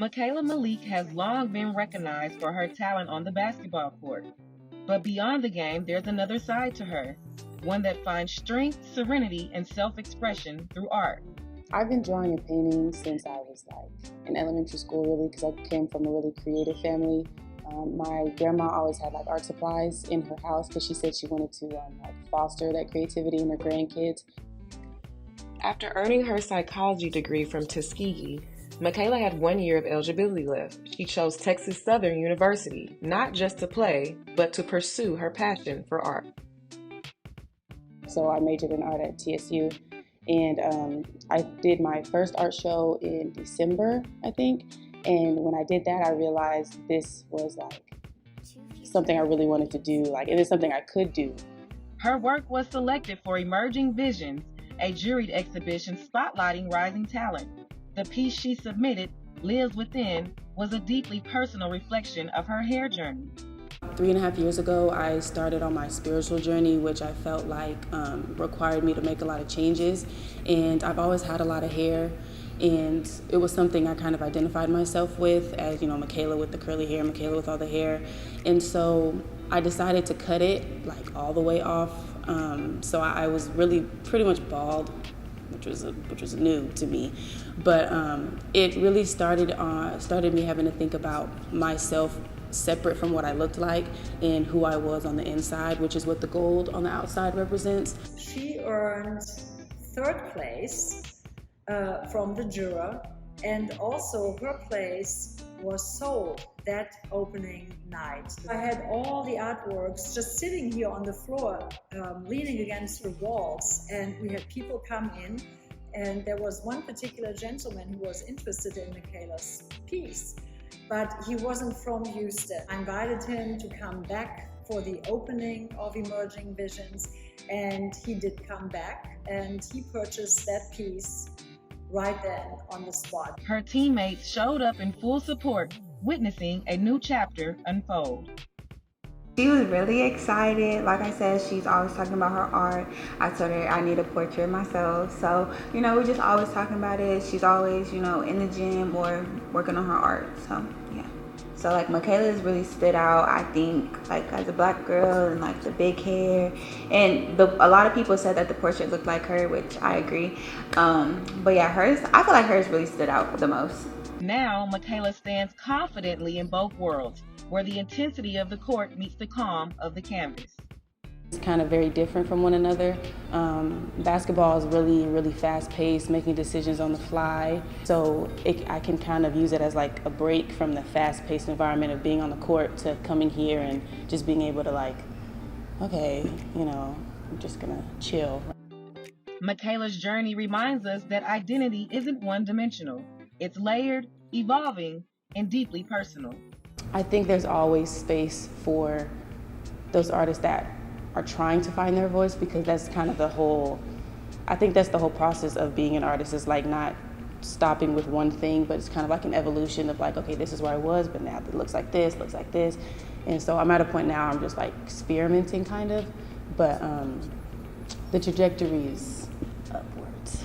Mikayla Malik has long been recognized for her talent on the basketball court. But beyond the game, there's another side to her, one that finds strength, serenity, and self-expression through art. I've been drawing and painting since I was in elementary school, really, because I came from a really creative family. My grandma always had art supplies in her house because she said she wanted to foster that creativity in her grandkids. After earning her psychology degree from Tuskegee, Mikayla had 1 year of eligibility left. She chose Texas Southern University, not just to play, but to pursue her passion for art. So I majored in art at TSU, and I did my first art show in December, I think. And when I did that, I realized this was something I really wanted to do, and it's something I could do. Her work was selected for Emerging Visions, a juried exhibition spotlighting rising talent. The piece she submitted, Lives Within, was a deeply personal reflection of her hair journey. 3.5 years ago, I started on my spiritual journey, which I felt required me to make a lot of changes. And I've always had a lot of hair, and it was something I kind of identified myself with as, Mikayla with the curly hair, Mikayla with all the hair. And so I decided to cut it all the way off. So I was really pretty much bald, which was new to me. But it really started me having to think about myself separate from what I looked like and who I was on the inside, which is what the gold on the outside represents. She earned third place from the juror, and also her place was sold that opening night. I had all the artworks just sitting here on the floor, leaning against the walls, and we had people come in, and there was one particular gentleman who was interested in Mikayla's piece, but he wasn't from Houston. I invited him to come back for the opening of Emerging Visions, and he did come back, and he purchased that piece right then on the spot. Her teammates showed up in full support, witnessing a new chapter unfold. She was really excited. Like I said, she's always talking about her art. I told her I need a portrait myself. So, we're just always talking about it. She's always, in the gym or working on her art. So, yeah. So, Mikayla's really stood out, I think, as a black girl and, the big hair. And a lot of people said that the portrait looked like her, which I agree. But yeah, I feel like hers really stood out the most. Now, Mikayla stands confidently in both worlds, where the intensity of the court meets the calm of the canvas. It's kind of very different from one another. Basketball is really, really fast-paced, making decisions on the fly. So I can kind of use it as a break from the fast-paced environment of being on the court to coming here and just being able to okay, I'm just gonna chill. Mikayla's journey reminds us that identity isn't one-dimensional. It's layered, evolving, and deeply personal. I think there's always space for those artists that are trying to find their voice, because that's kind of the whole process of being an artist, is not stopping with one thing, but it's kind of an evolution of okay, this is where I was, but now it looks like this. And so I'm at a point now I'm just experimenting kind of, but the trajectory is upwards.